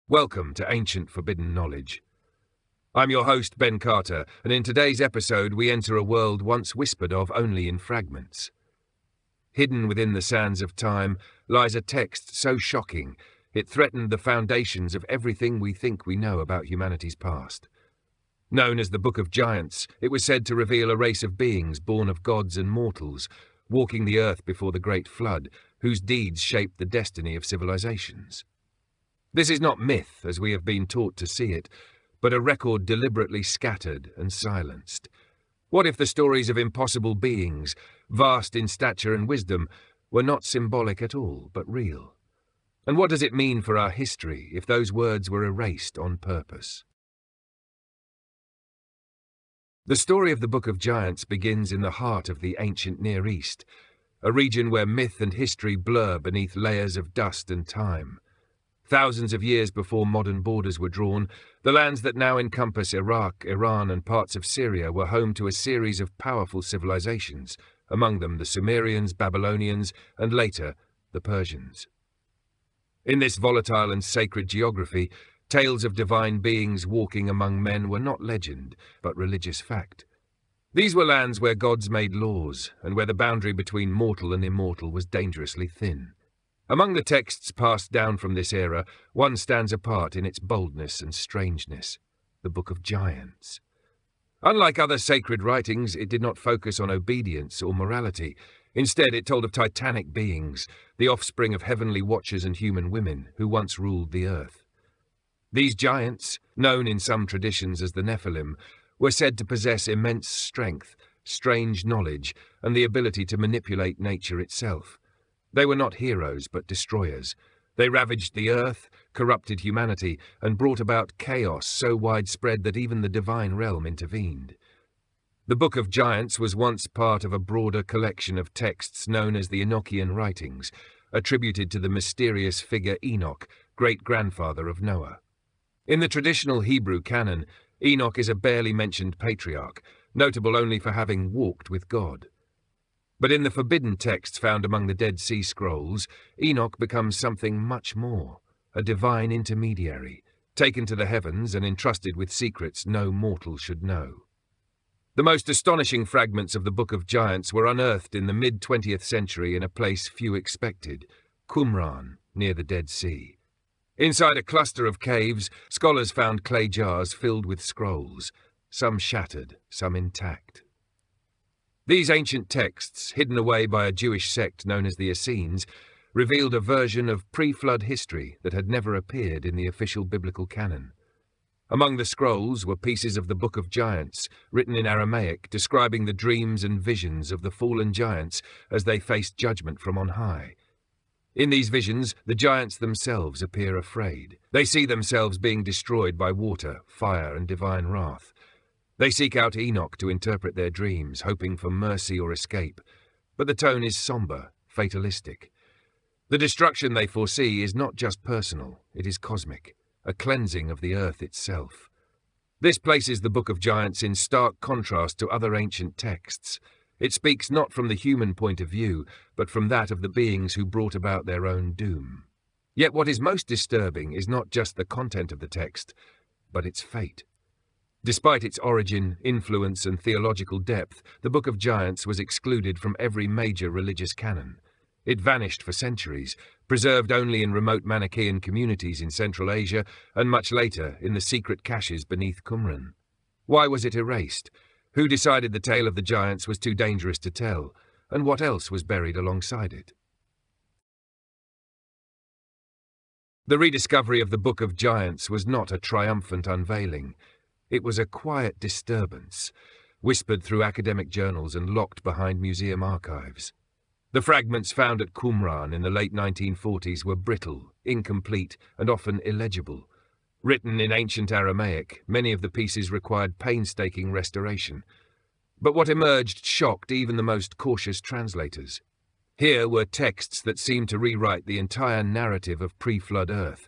Welcome to Ancient Forbidden Knowledge. I'm your host, Ben Carter, and in today's episode we enter a world once whispered of only in fragments. Hidden within the sands of time lies a text so shocking it threatened the foundations of everything we think we know about humanity's past. Known as the Book of Giants, it was said to reveal a race of beings born of gods and mortals, walking the earth before the Great Flood, whose deeds shaped the destiny of civilizations. This is not myth, as we have been taught to see it, but a record deliberately scattered and silenced. What if the stories of impossible beings, vast in stature and wisdom, were not symbolic at all, but real? And what does it mean for our history if those words were erased on purpose? The story of the Book of Giants begins in the heart of the ancient Near East, a region where myth and history blur beneath layers of dust and time. Thousands of years before modern borders were drawn, the lands that now encompass Iraq, Iran, and parts of Syria were home to a series of powerful civilizations, among them the Sumerians, Babylonians, and later, the Persians. In this volatile and sacred geography, tales of divine beings walking among men were not legend, but religious fact. These were lands where gods made laws, and where the boundary between mortal and immortal was dangerously thin. Among the texts passed down from this era, one stands apart in its boldness and strangeness, the Book of Giants. Unlike other sacred writings, it did not focus on obedience or morality. Instead, it told of titanic beings, the offspring of heavenly watchers and human women who once ruled the earth. These giants, known in some traditions as the Nephilim, were said to possess immense strength, strange knowledge, and the ability to manipulate nature itself. They were not heroes, but destroyers. They ravaged the earth, corrupted humanity, and brought about chaos so widespread that even the divine realm intervened. The Book of Giants was once part of a broader collection of texts known as the Enochian writings, attributed to the mysterious figure Enoch, great-grandfather of Noah. In the traditional Hebrew canon, Enoch is a barely mentioned patriarch, notable only for having walked with God. But in the forbidden texts found among the Dead Sea Scrolls, Enoch becomes something much more, a divine intermediary, taken to the heavens and entrusted with secrets no mortal should know. The most astonishing fragments of the Book of Giants were unearthed in the mid-20th century in a place few expected, Qumran, near the Dead Sea. Inside a cluster of caves, scholars found clay jars filled with scrolls, some shattered, some intact. These ancient texts, hidden away by a Jewish sect known as the Essenes, revealed a version of pre-flood history that had never appeared in the official biblical canon. Among the scrolls were pieces of the Book of Giants, written in Aramaic, describing the dreams and visions of the fallen giants as they faced judgment from on high. In these visions, the giants themselves appear afraid. They see themselves being destroyed by water, fire, and divine wrath. They seek out Enoch to interpret their dreams, hoping for mercy or escape, but the tone is somber, fatalistic. The destruction they foresee is not just personal, it is cosmic, a cleansing of the earth itself. This places the Book of Giants in stark contrast to other ancient texts. It speaks not from the human point of view, but from that of the beings who brought about their own doom. Yet what is most disturbing is not just the content of the text, but its fate. Despite its origin, influence, and theological depth, the Book of Giants was excluded from every major religious canon. It vanished for centuries, preserved only in remote Manichaean communities in Central Asia, and much later in the secret caches beneath Qumran. Why was it erased? Who decided the tale of the giants was too dangerous to tell? And what else was buried alongside it? The rediscovery of the Book of Giants was not a triumphant unveiling. It was a quiet disturbance, whispered through academic journals and locked behind museum archives. The fragments found at Qumran in the late 1940s were brittle, incomplete, and often illegible. Written in ancient Aramaic, many of the pieces required painstaking restoration. But what emerged shocked even the most cautious translators. Here were texts that seemed to rewrite the entire narrative of pre-flood Earth,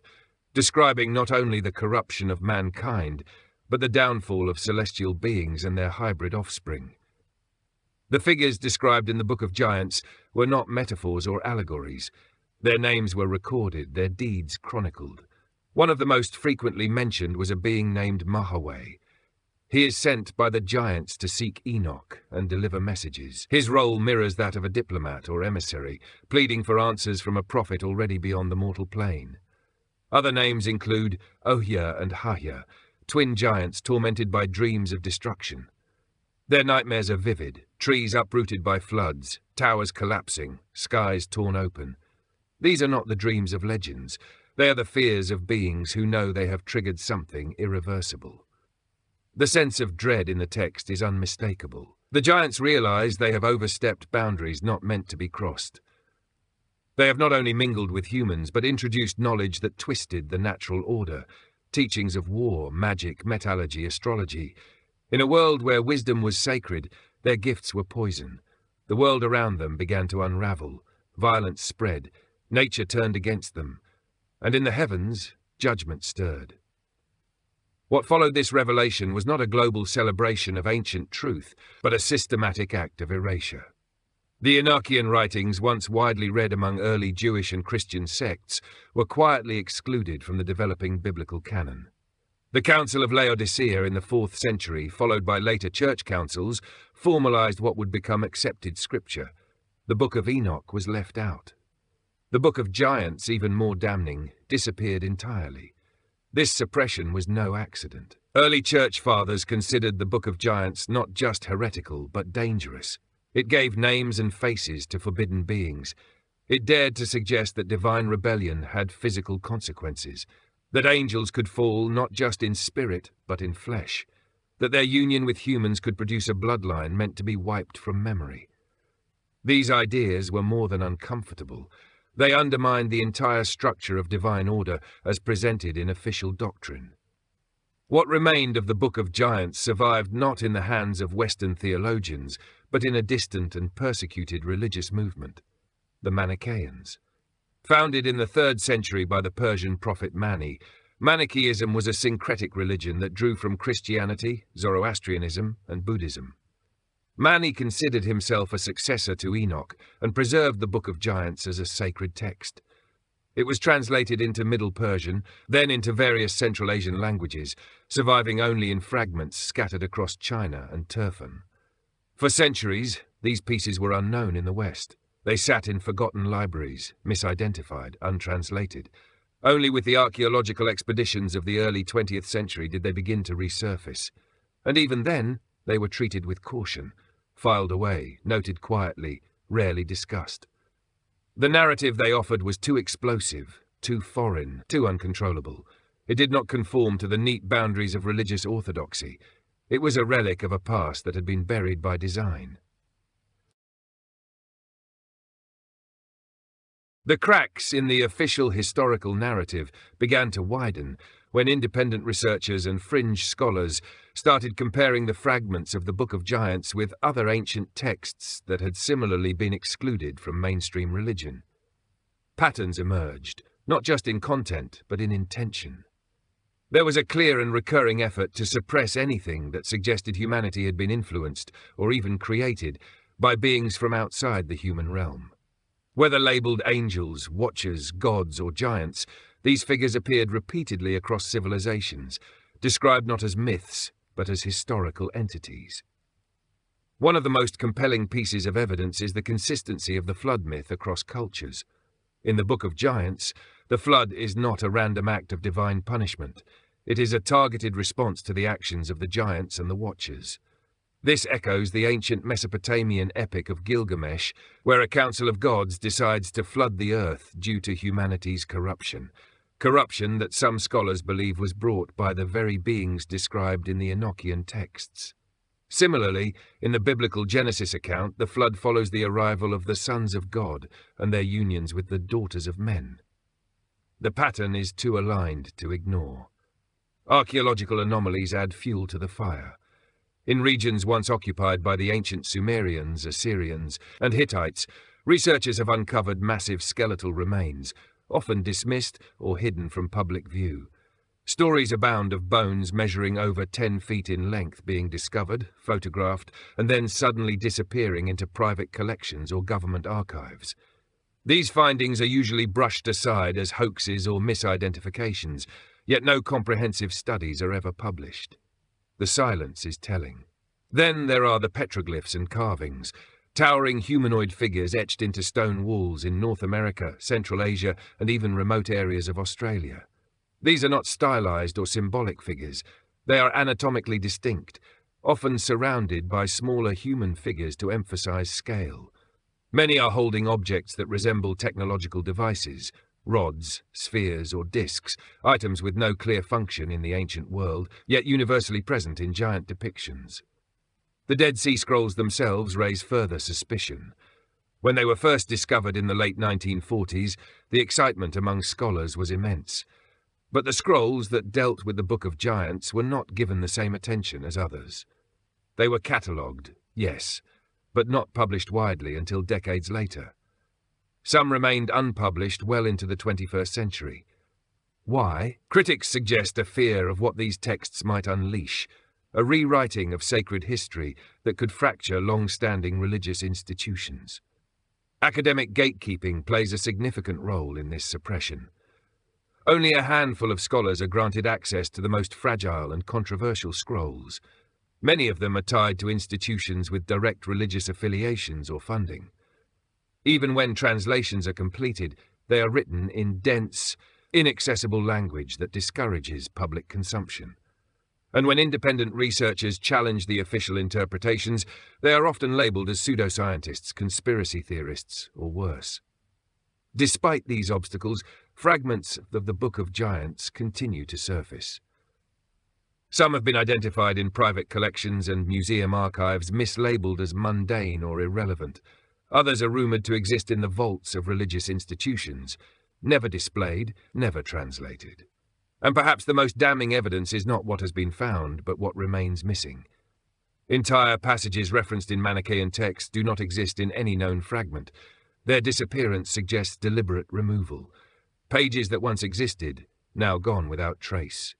describing not only the corruption of mankind, but the downfall of celestial beings and their hybrid offspring. The figures described in the Book of Giants were not metaphors or allegories. Their names were recorded, their deeds chronicled. One of the most frequently mentioned was a being named Mahaway. He is sent by the giants to seek Enoch and deliver messages. His role mirrors that of a diplomat or emissary, pleading for answers from a prophet already beyond the mortal plane. Other names include Ohia and Hahia, twin giants tormented by dreams of destruction. Their nightmares are vivid: trees uprooted by floods, towers collapsing, skies torn open. These are not the dreams of legends. They are the fears of beings who know they have triggered something irreversible. The sense of dread in the text is unmistakable. The giants realize they have overstepped boundaries not meant to be crossed. They have not only mingled with humans, but introduced knowledge that twisted the natural order, teachings of war, magic, metallurgy, astrology. In a world where wisdom was sacred, their gifts were poison. The world around them began to unravel. Violence spread. Nature turned against them. And in the heavens, judgment stirred. What followed this revelation was not a global celebration of ancient truth, but a systematic act of erasure. The Enochian writings, once widely read among early Jewish and Christian sects, were quietly excluded from the developing biblical canon. The Council of Laodicea in the 4th century, followed by later church councils, formalized what would become accepted scripture. The Book of Enoch was left out. The Book of Giants, even more damning, disappeared entirely. This suppression was no accident. Early church fathers considered the Book of Giants not just heretical, but dangerous. It gave names and faces to forbidden beings. It dared to suggest that divine rebellion had physical consequences, that angels could fall not just in spirit, but in flesh, that their union with humans could produce a bloodline meant to be wiped from memory. These ideas were more than uncomfortable. They undermined the entire structure of divine order as presented in official doctrine. What remained of the Book of Giants survived not in the hands of Western theologians, but in a distant and persecuted religious movement, the Manichaeans. Founded in the 3rd century by the Persian prophet Mani, Manichaeism was a syncretic religion that drew from Christianity, Zoroastrianism, and Buddhism. Mani considered himself a successor to Enoch and preserved the Book of Giants as a sacred text. It was translated into Middle Persian, then into various Central Asian languages, surviving only in fragments scattered across China and Turfan. For centuries, these pieces were unknown in the West. They sat in forgotten libraries, misidentified, untranslated. Only with the archaeological expeditions of the early 20th century did they begin to resurface. And even then, they were treated with caution, filed away, noted quietly, rarely discussed. The narrative they offered was too explosive, too foreign, too uncontrollable. It did not conform to the neat boundaries of religious orthodoxy. It was a relic of a past that had been buried by design. The cracks in the official historical narrative began to widen when independent researchers and fringe scholars started comparing the fragments of the Book of Giants with other ancient texts that had similarly been excluded from mainstream religion. Patterns emerged, not just in content, but in intention. There was a clear and recurring effort to suppress anything that suggested humanity had been influenced, or even created, by beings from outside the human realm. Whether labeled angels, watchers, gods, or giants, these figures appeared repeatedly across civilizations, described not as myths, but as historical entities. One of the most compelling pieces of evidence is the consistency of the flood myth across cultures. In the Book of Giants, the flood is not a random act of divine punishment. It is a targeted response to the actions of the giants and the watchers. This echoes the ancient Mesopotamian epic of Gilgamesh, where a council of gods decides to flood the earth due to humanity's corruption. Corruption that some scholars believe was brought by the very beings described in the Enochian texts. Similarly, in the biblical Genesis account, the flood follows the arrival of the sons of God and their unions with the daughters of men. The pattern is too aligned to ignore. Archaeological anomalies add fuel to the fire. In regions once occupied by the ancient Sumerians, Assyrians, and Hittites, researchers have uncovered massive skeletal remains, often dismissed or hidden from public view. Stories abound of bones measuring over 10 feet in length being discovered, photographed, and then suddenly disappearing into private collections or government archives. These findings are usually brushed aside as hoaxes or misidentifications, yet no comprehensive studies are ever published. The silence is telling. Then there are the petroglyphs and carvings, towering humanoid figures etched into stone walls in North America, Central Asia, and even remote areas of Australia. These are not stylized or symbolic figures. They are anatomically distinct, often surrounded by smaller human figures to emphasize scale. Many are holding objects that resemble technological devices, rods, spheres, or discs, items with no clear function in the ancient world, yet universally present in giant depictions. The Dead Sea Scrolls themselves raise further suspicion. When they were first discovered in the late 1940s, the excitement among scholars was immense. But the scrolls that dealt with the Book of Giants were not given the same attention as others. They were catalogued, yes, but not published widely until decades later. Some remained unpublished well into the 21st century. Why? Critics suggest a fear of what these texts might unleash, a rewriting of sacred history that could fracture long-standing religious institutions. Academic gatekeeping plays a significant role in this suppression. Only a handful of scholars are granted access to the most fragile and controversial scrolls. Many of them are tied to institutions with direct religious affiliations or funding. Even when translations are completed, they are written in dense, inaccessible language that discourages public consumption. And when independent researchers challenge the official interpretations, they are often labeled as pseudoscientists, conspiracy theorists, or worse. Despite these obstacles, fragments of the Book of Giants continue to surface. Some have been identified in private collections and museum archives, mislabeled as mundane or irrelevant. Others are rumoured to exist in the vaults of religious institutions, never displayed, never translated. And perhaps the most damning evidence is not what has been found, but what remains missing. Entire passages referenced in Manichaean texts do not exist in any known fragment. Their disappearance suggests deliberate removal. Pages that once existed, now gone without trace.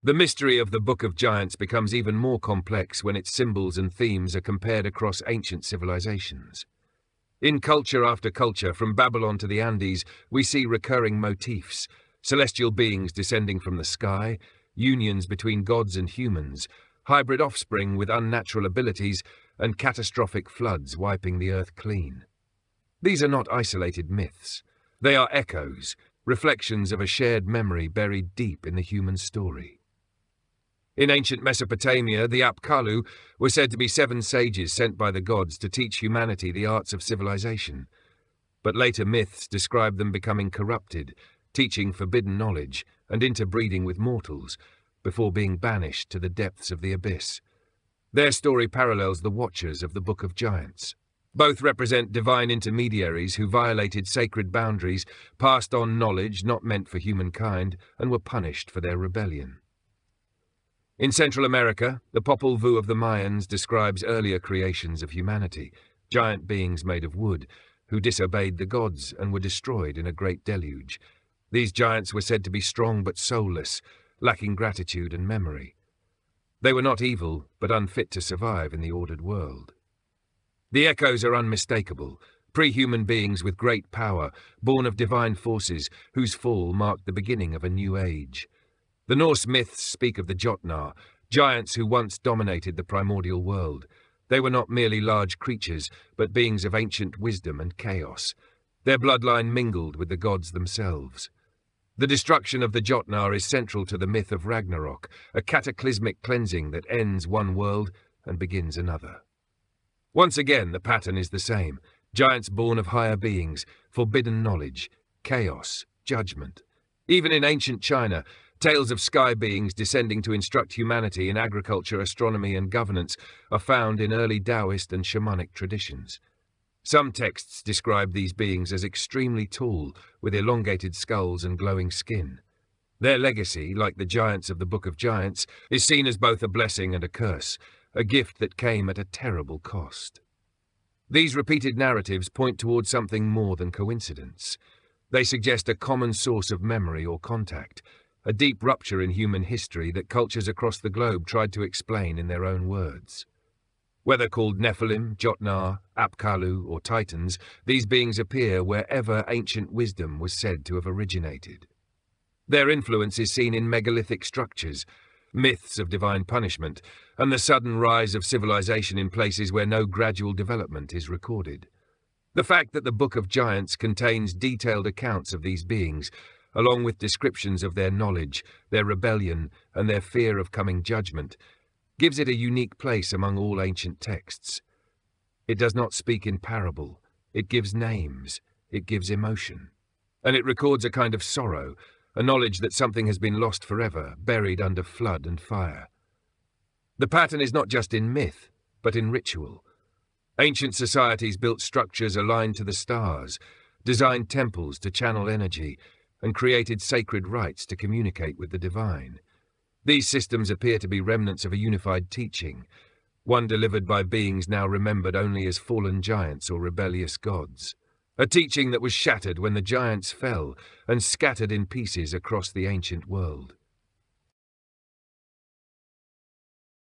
The mystery of the Book of Giants becomes even more complex when its symbols and themes are compared across ancient civilizations. In culture after culture, from Babylon to the Andes, we see recurring motifs: celestial beings descending from the sky, unions between gods and humans, hybrid offspring with unnatural abilities, and catastrophic floods wiping the earth clean. These are not isolated myths. They are echoes, reflections of a shared memory buried deep in the human story. In ancient Mesopotamia, the Apkallu were said to be 7 sages sent by the gods to teach humanity the arts of civilization. But later myths describe them becoming corrupted, teaching forbidden knowledge, and interbreeding with mortals, before being banished to the depths of the abyss. Their story parallels the Watchers of the Book of Giants. Both represent divine intermediaries who violated sacred boundaries, passed on knowledge not meant for humankind, and were punished for their rebellion. In Central America, the Popol Vuh of the Mayans describes earlier creations of humanity, giant beings made of wood, who disobeyed the gods and were destroyed in a great deluge. These giants were said to be strong but soulless, lacking gratitude and memory. They were not evil, but unfit to survive in the ordered world. The echoes are unmistakable, pre-human beings with great power, born of divine forces, whose fall marked the beginning of a new age. The Norse myths speak of the Jotnar, giants who once dominated the primordial world. They were not merely large creatures, but beings of ancient wisdom and chaos. Their bloodline mingled with the gods themselves. The destruction of the Jotnar is central to the myth of Ragnarok, a cataclysmic cleansing that ends one world and begins another. Once again, the pattern is the same: giants born of higher beings, forbidden knowledge, chaos, judgment. Even in ancient China, tales of sky beings descending to instruct humanity in agriculture, astronomy, and governance are found in early Taoist and shamanic traditions. Some texts describe these beings as extremely tall, with elongated skulls and glowing skin. Their legacy, like the giants of the Book of Giants, is seen as both a blessing and a curse, a gift that came at a terrible cost. These repeated narratives point towards something more than coincidence. They suggest a common source of memory or contact, a deep rupture in human history that cultures across the globe tried to explain in their own words. Whether called Nephilim, Jotnar, Apkallu, or Titans, these beings appear wherever ancient wisdom was said to have originated. Their influence is seen in megalithic structures, myths of divine punishment, and the sudden rise of civilization in places where no gradual development is recorded. The fact that the Book of Giants contains detailed accounts of these beings, along with descriptions of their knowledge, their rebellion, and their fear of coming judgment, gives it a unique place among all ancient texts. It does not speak in parable, it gives names, it gives emotion, and it records a kind of sorrow, a knowledge that something has been lost forever, buried under flood and fire. The pattern is not just in myth, but in ritual. Ancient societies built structures aligned to the stars, designed temples to channel energy, and created sacred rites to communicate with the divine. These systems appear to be remnants of a unified teaching, one delivered by beings now remembered only as fallen giants or rebellious gods. A teaching that was shattered when the giants fell and scattered in pieces across the ancient world.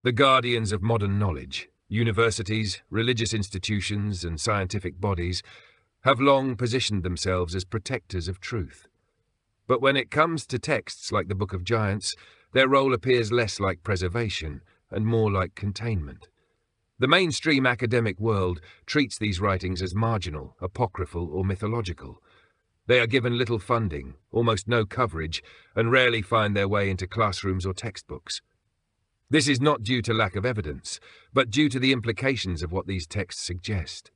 The guardians of modern knowledge, universities, religious institutions, and scientific bodies, have long positioned themselves as protectors of truth. But when it comes to texts like the Book of Giants, their role appears less like preservation and more like containment. The mainstream academic world treats these writings as marginal, apocryphal, or mythological. They are given little funding, almost no coverage, and rarely find their way into classrooms or textbooks. This is not due to lack of evidence, but due to the implications of what these texts suggest.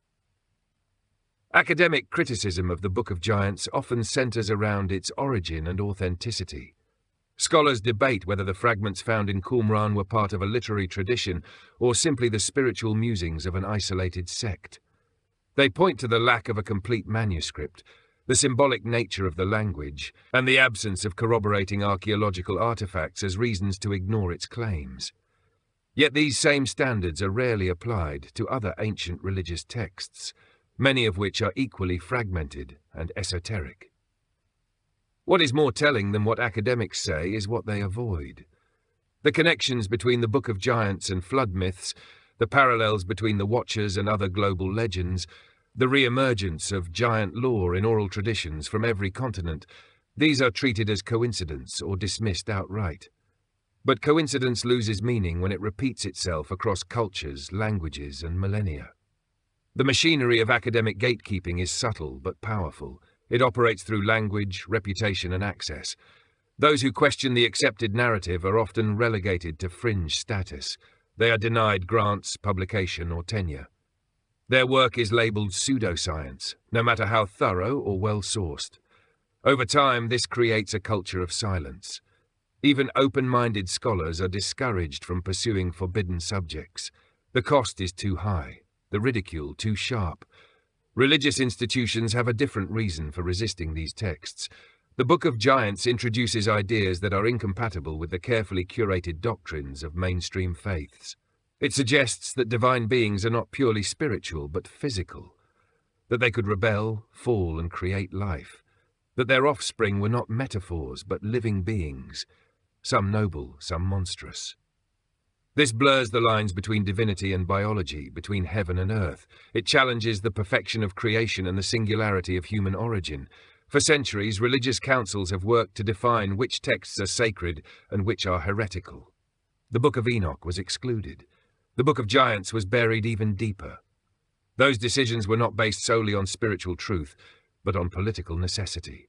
Academic criticism of the Book of Giants often centers around its origin and authenticity. Scholars debate whether the fragments found in Qumran were part of a literary tradition or simply the spiritual musings of an isolated sect. They point to the lack of a complete manuscript, the symbolic nature of the language, and the absence of corroborating archaeological artifacts as reasons to ignore its claims. Yet these same standards are rarely applied to other ancient religious texts, many of which are equally fragmented and esoteric. What is more telling than what academics say is what they avoid. The connections between the Book of Giants and flood myths, the parallels between the Watchers and other global legends, the re-emergence of giant lore in oral traditions from every continent, these are treated as coincidence or dismissed outright. But coincidence loses meaning when it repeats itself across cultures, languages, and millennia. The machinery of academic gatekeeping is subtle but powerful. It operates through language, reputation, and access. Those who question the accepted narrative are often relegated to fringe status. They are denied grants, publication, or tenure. Their work is labelled pseudoscience, no matter how thorough or well-sourced. Over time, this creates a culture of silence. Even open-minded scholars are discouraged from pursuing forbidden subjects. The cost is too high, the ridicule too sharp. Religious institutions have a different reason for resisting these texts. The Book of Giants introduces ideas that are incompatible with the carefully curated doctrines of mainstream faiths. It suggests that divine beings are not purely spiritual but physical, that they could rebel, fall, and create life, that their offspring were not metaphors but living beings, some noble, some monstrous. This blurs the lines between divinity and biology, between heaven and earth. It challenges the perfection of creation and the singularity of human origin. For centuries, religious councils have worked to define which texts are sacred and which are heretical. The Book of Enoch was excluded. The Book of Giants was buried even deeper. Those decisions were not based solely on spiritual truth, but on political necessity.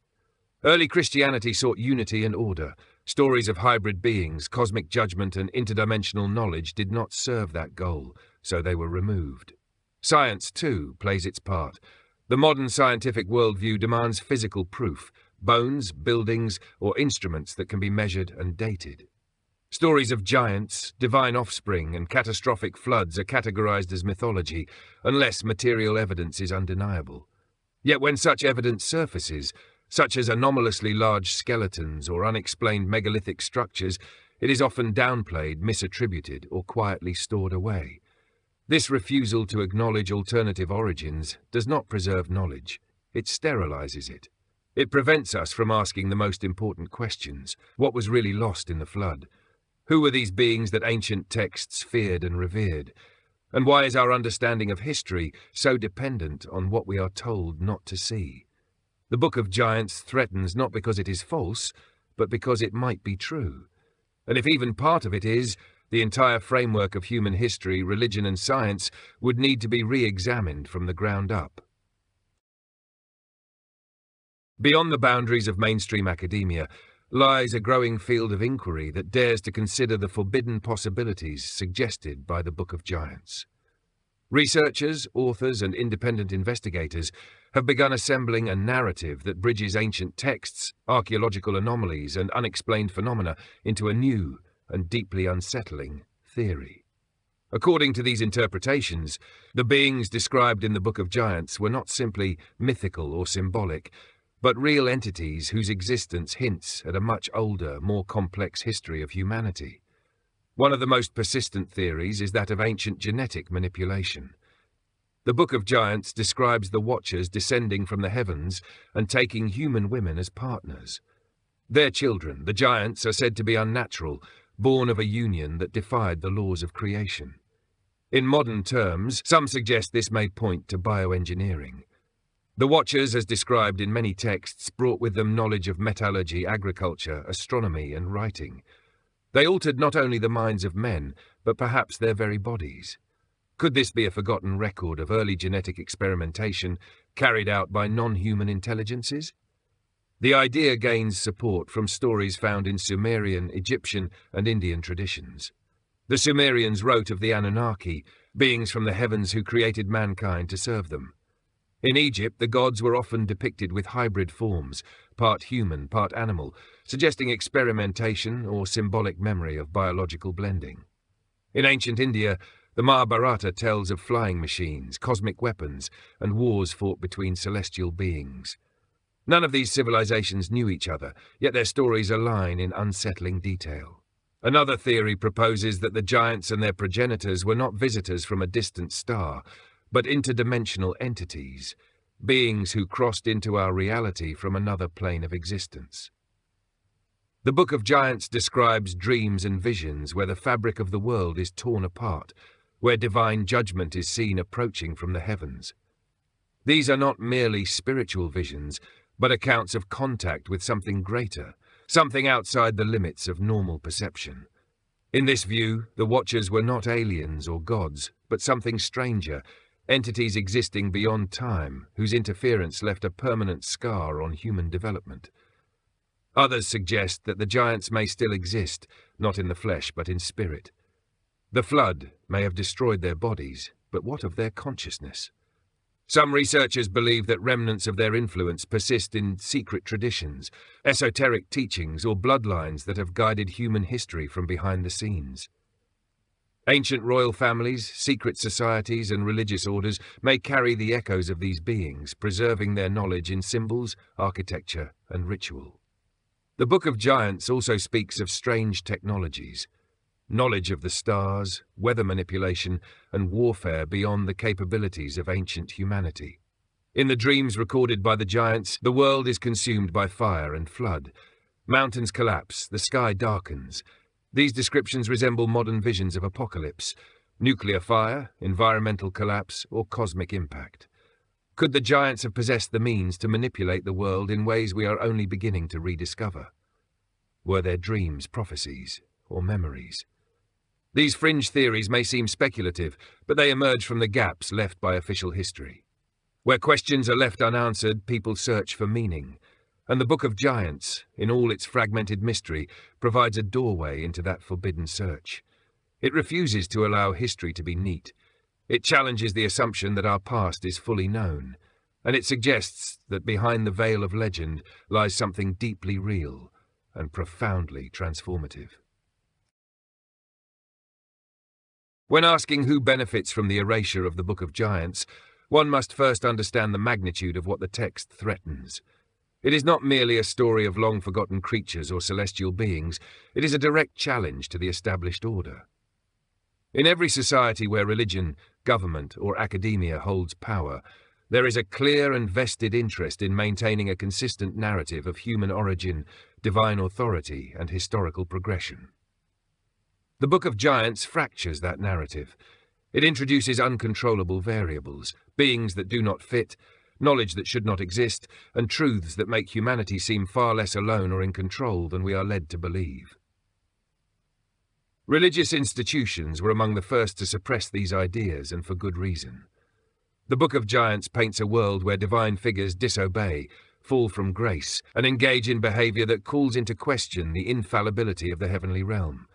Early Christianity sought unity and order. Stories of hybrid beings, cosmic judgment, and interdimensional knowledge did not serve that goal, so they were removed. Science, too, plays its part. The modern scientific worldview demands physical proof, bones, buildings, or instruments that can be measured and dated. Stories of giants, divine offspring, and catastrophic floods are categorized as mythology, unless material evidence is undeniable. Yet when such evidence surfaces, such as anomalously large skeletons or unexplained megalithic structures, it is often downplayed, misattributed, or quietly stored away. This refusal to acknowledge alternative origins does not preserve knowledge, it sterilizes it. It prevents us from asking the most important questions. What was really lost in the flood? Who were these beings that ancient texts feared and revered? And why is our understanding of history so dependent on what we are told not to see? The Book of Giants threatens not because it is false, but because it might be true. And if even part of it is, the entire framework of human history, religion and science would need to be re-examined from the ground up. Beyond the boundaries of mainstream academia lies a growing field of inquiry that dares to consider the forbidden possibilities suggested by the Book of Giants. Researchers, authors, and independent investigators have begun assembling a narrative that bridges ancient texts, archaeological anomalies, and unexplained phenomena into a new and deeply unsettling theory. According to these interpretations, the beings described in the Book of Giants were not simply mythical or symbolic, but real entities whose existence hints at a much older, more complex history of humanity. One of the most persistent theories is that of ancient genetic manipulation. The Book of Giants describes the Watchers descending from the heavens and taking human women as partners. Their children, the Giants, are said to be unnatural, born of a union that defied the laws of creation. In modern terms, some suggest this may point to bioengineering. The Watchers, as described in many texts, brought with them knowledge of metallurgy, agriculture, astronomy, and writing. They altered not only the minds of men, but perhaps their very bodies. Could this be a forgotten record of early genetic experimentation carried out by non-human intelligences? The idea gains support from stories found in Sumerian, Egyptian, and Indian traditions. The Sumerians wrote of the Anunnaki, beings from the heavens who created mankind to serve them. In Egypt, the gods were often depicted with hybrid forms, part human, part animal, suggesting experimentation or symbolic memory of biological blending. In ancient India, the Mahabharata tells of flying machines, cosmic weapons, and wars fought between celestial beings. None of these civilizations knew each other, yet their stories align in unsettling detail. Another theory proposes that the giants and their progenitors were not visitors from a distant star, but interdimensional entities, beings who crossed into our reality from another plane of existence. The Book of Giants describes dreams and visions where the fabric of the world is torn apart, where divine judgment is seen approaching from the heavens. These are not merely spiritual visions, but accounts of contact with something greater, something outside the limits of normal perception. In this view, the Watchers were not aliens or gods, but something stranger, entities existing beyond time, whose interference left a permanent scar on human development. Others suggest that the giants may still exist, not in the flesh but in spirit. The flood may have destroyed their bodies, but what of their consciousness? Some researchers believe that remnants of their influence persist in secret traditions, esoteric teachings, or bloodlines that have guided human history from behind the scenes. Ancient royal families, secret societies, and religious orders may carry the echoes of these beings, preserving their knowledge in symbols, architecture, and ritual. The Book of Giants also speaks of strange technologies, knowledge of the stars, weather manipulation, and warfare beyond the capabilities of ancient humanity. In the dreams recorded by the giants, the world is consumed by fire and flood. Mountains collapse, the sky darkens. These descriptions resemble modern visions of apocalypse, nuclear fire, environmental collapse, or cosmic impact. Could the giants have possessed the means to manipulate the world in ways we are only beginning to rediscover? Were their dreams prophecies or memories? These fringe theories may seem speculative, but they emerge from the gaps left by official history. Where questions are left unanswered, people search for meaning. And the Book of Giants, in all its fragmented mystery, provides a doorway into that forbidden search. It refuses to allow history to be neat. It challenges the assumption that our past is fully known, and it suggests that behind the veil of legend lies something deeply real and profoundly transformative. When asking who benefits from the erasure of the Book of Giants, one must first understand the magnitude of what the text threatens. It is not merely a story of long-forgotten creatures or celestial beings, it is a direct challenge to the established order. In every society where religion, government, or academia holds power, there is a clear and vested interest in maintaining a consistent narrative of human origin, divine authority, and historical progression. The Book of Giants fractures that narrative. It introduces uncontrollable variables, beings that do not fit, knowledge that should not exist, and truths that make humanity seem far less alone or in control than we are led to believe. Religious institutions were among the first to suppress these ideas, and for good reason. The Book of Giants paints a world where divine figures disobey, fall from grace, and engage in behavior that calls into question the infallibility of the heavenly realm.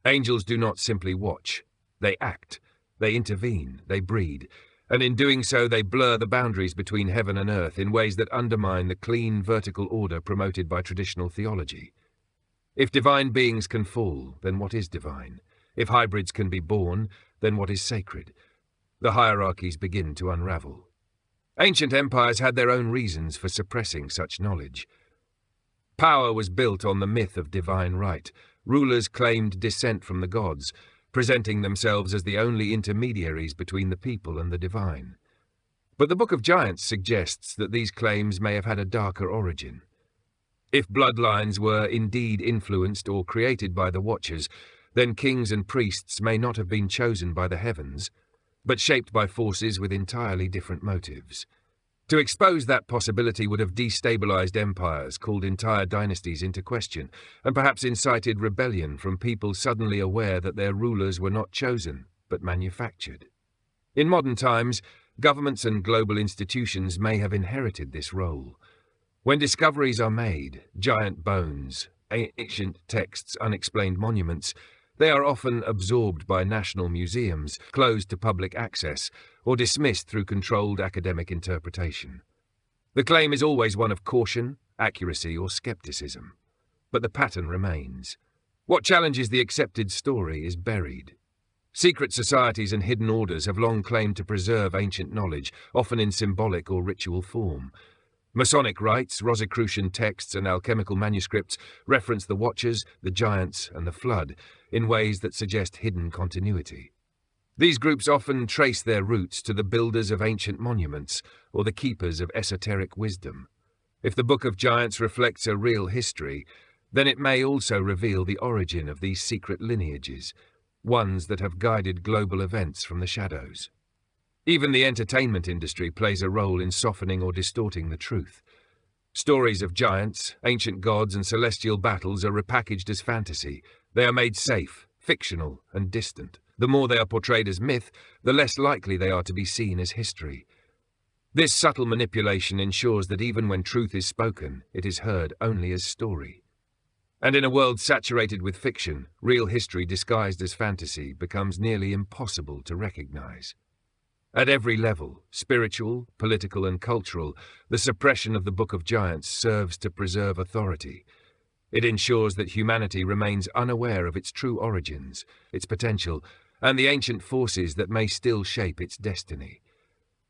Angels do not simply watch, they act. They intervene, they breed, and in doing so they blur the boundaries between heaven and earth in ways that undermine the clean, vertical order promoted by traditional theology. If divine beings can fall, then what is divine? If hybrids can be born, then what is sacred? The hierarchies begin to unravel. Ancient empires had their own reasons for suppressing such knowledge. Power was built on the myth of divine right. Rulers claimed descent from the gods, presenting themselves as the only intermediaries between the people and the divine. But the Book of Giants suggests that these claims may have had a darker origin. If bloodlines were indeed influenced or created by the Watchers, then kings and priests may not have been chosen by the heavens, but shaped by forces with entirely different motives. To expose that possibility would have destabilized empires, called entire dynasties into question, and perhaps incited rebellion from people suddenly aware that their rulers were not chosen, but manufactured. In modern times, governments and global institutions may have inherited this role. When discoveries are made, giant bones, ancient texts, unexplained monuments, they are often absorbed by national museums, closed to public access, or dismissed through controlled academic interpretation. The claim is always one of caution, accuracy, or skepticism. But the pattern remains. What challenges the accepted story is buried. Secret societies and hidden orders have long claimed to preserve ancient knowledge, often in symbolic or ritual form. Masonic rites, Rosicrucian texts, and alchemical manuscripts reference the Watchers, the Giants, and the Flood in ways that suggest hidden continuity. These groups often trace their roots to the builders of ancient monuments or the keepers of esoteric wisdom. If the Book of Giants reflects a real history, then it may also reveal the origin of these secret lineages, ones that have guided global events from the shadows. Even the entertainment industry plays a role in softening or distorting the truth. Stories of giants, ancient gods, and celestial battles are repackaged as fantasy. They are made safe, fictional, and distant. The more they are portrayed as myth, the less likely they are to be seen as history. This subtle manipulation ensures that even when truth is spoken, it is heard only as story. And in a world saturated with fiction, real history disguised as fantasy becomes nearly impossible to recognize. At every level, spiritual, political, and cultural, the suppression of the Book of Giants serves to preserve authority. It ensures that humanity remains unaware of its true origins, its potential, and the ancient forces that may still shape its destiny.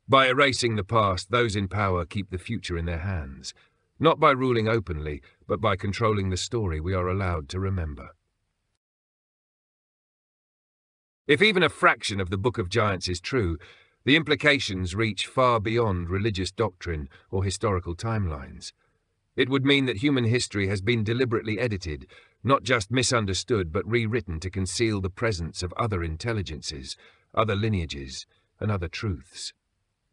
By erasing the past, those in power keep the future in their hands, not by ruling openly, but by controlling the story we are allowed to remember. If even a fraction of the Book of Giants is true, the implications reach far beyond religious doctrine or historical timelines. It would mean that human history has been deliberately edited, not just misunderstood but rewritten to conceal the presence of other intelligences, other lineages, and other truths.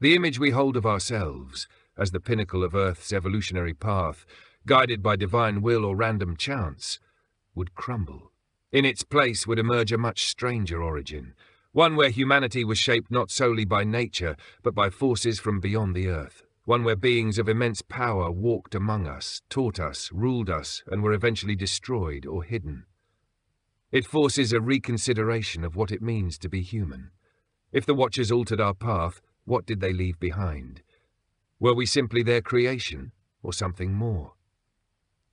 The image we hold of ourselves, as the pinnacle of Earth's evolutionary path, guided by divine will or random chance, would crumble. In its place would emerge a much stranger origin, one where humanity was shaped not solely by nature, but by forces from beyond the earth. One where beings of immense power walked among us, taught us, ruled us, and were eventually destroyed or hidden. It forces a reconsideration of what it means to be human. If the Watchers altered our path, what did they leave behind? Were we simply their creation, or something more?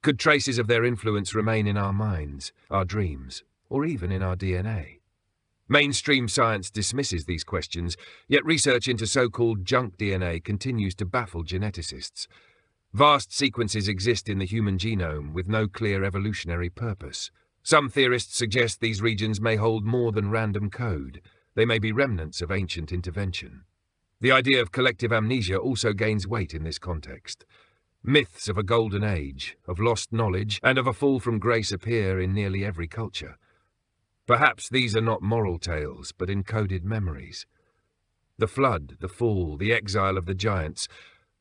Could traces of their influence remain in our minds, our dreams, or even in our DNA? Mainstream science dismisses these questions, yet research into so-called junk DNA continues to baffle geneticists. Vast sequences exist in the human genome with no clear evolutionary purpose. Some theorists suggest these regions may hold more than random code. They may be remnants of ancient intervention. The idea of collective amnesia also gains weight in this context. Myths of a golden age, of lost knowledge, and of a fall from grace appear in nearly every culture. Perhaps these are not moral tales, but encoded memories. The flood, the fall, the exile of the giants.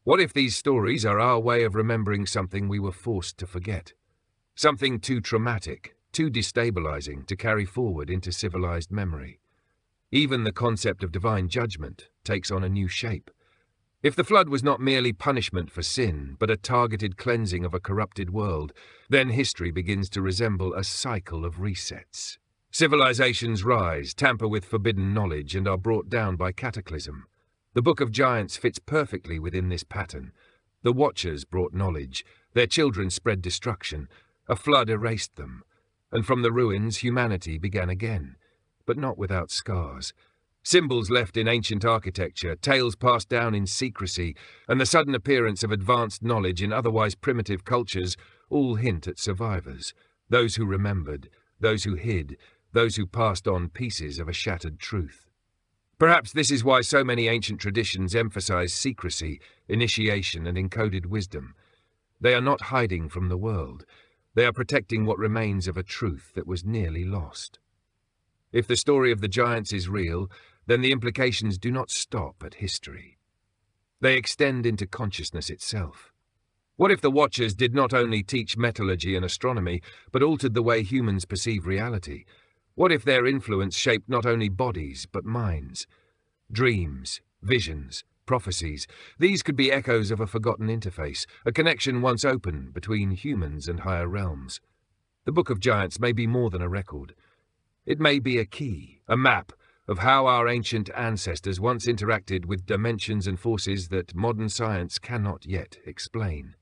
What if these stories are our way of remembering something we were forced to forget? Something too traumatic, too destabilizing to carry forward into civilized memory. Even the concept of divine judgment takes on a new shape. If the flood was not merely punishment for sin, but a targeted cleansing of a corrupted world, then history begins to resemble a cycle of resets. Civilizations rise, tamper with forbidden knowledge, and are brought down by cataclysm. The Book of Giants fits perfectly within this pattern. The Watchers brought knowledge, their children spread destruction, a flood erased them, and from the ruins humanity began again, but not without scars. Symbols left in ancient architecture, tales passed down in secrecy, and the sudden appearance of advanced knowledge in otherwise primitive cultures all hint at survivors, those who remembered, those who hid, those who passed on pieces of a shattered truth. Perhaps this is why so many ancient traditions emphasize secrecy, initiation, and encoded wisdom. They are not hiding from the world. They are protecting what remains of a truth that was nearly lost. If the story of the giants is real, then the implications do not stop at history. They extend into consciousness itself. What if the Watchers did not only teach metallurgy and astronomy, but altered the way humans perceive reality? What if their influence shaped not only bodies, but minds? Dreams, visions, prophecies, these could be echoes of a forgotten interface, a connection once open between humans and higher realms. The Book of Giants may be more than a record. It may be a key, a map, of how our ancient ancestors once interacted with dimensions and forces that modern science cannot yet explain.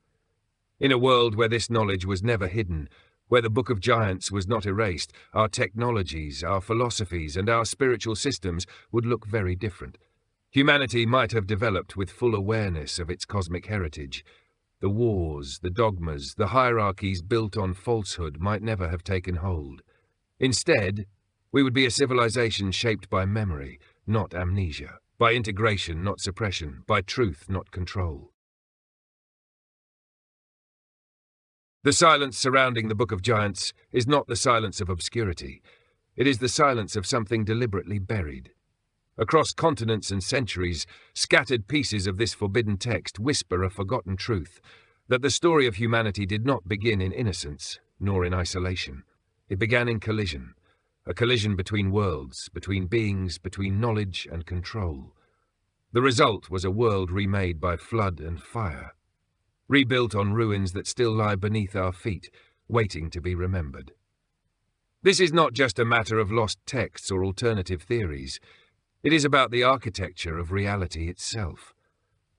In a world where this knowledge was never hidden, where the Book of Giants was not erased, our technologies, our philosophies, and our spiritual systems would look very different. Humanity might have developed with full awareness of its cosmic heritage. The wars, the dogmas, the hierarchies built on falsehood might never have taken hold. Instead, we would be a civilization shaped by memory, not amnesia, by integration, not suppression, by truth, not control. The silence surrounding the Book of Giants is not the silence of obscurity. It is the silence of something deliberately buried. Across continents and centuries, scattered pieces of this forbidden text whisper a forgotten truth, that the story of humanity did not begin in innocence, nor in isolation. It began in collision. A collision between worlds, between beings, between knowledge and control. The result was a world remade by flood and fire, rebuilt on ruins that still lie beneath our feet, waiting to be remembered. This is not just a matter of lost texts or alternative theories. It is about the architecture of reality itself.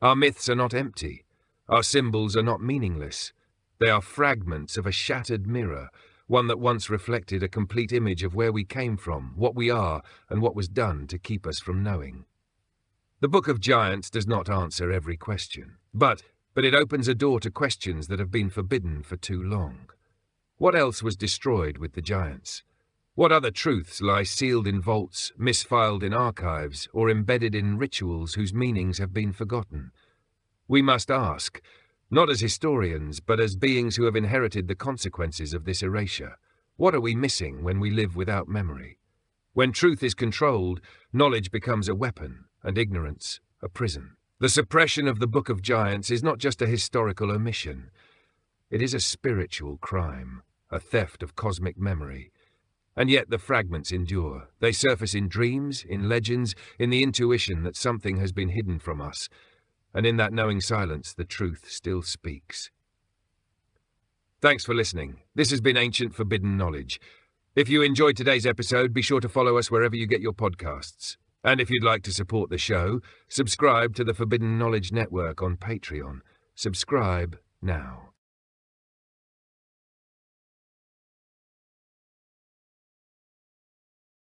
Our myths are not empty. Our symbols are not meaningless. They are fragments of a shattered mirror, one that once reflected a complete image of where we came from, what we are, and what was done to keep us from knowing. The Book of Giants does not answer every question, but it opens a door to questions that have been forbidden for too long. What else was destroyed with the giants? What other truths lie sealed in vaults, misfiled in archives, or embedded in rituals whose meanings have been forgotten? We must ask, not as historians, but as beings who have inherited the consequences of this erasure. What are we missing when we live without memory? When truth is controlled, knowledge becomes a weapon, and ignorance a prison. The suppression of the Book of Giants is not just a historical omission. It is a spiritual crime, a theft of cosmic memory. And yet the fragments endure. They surface in dreams, in legends, in the intuition that something has been hidden from us. And in that knowing silence, the truth still speaks. Thanks for listening. This has been Ancient Forbidden Knowledge. If you enjoyed today's episode, be sure to follow us wherever you get your podcasts. And if you'd like to support the show, subscribe to the Forbidden Knowledge Network on Patreon. Subscribe now.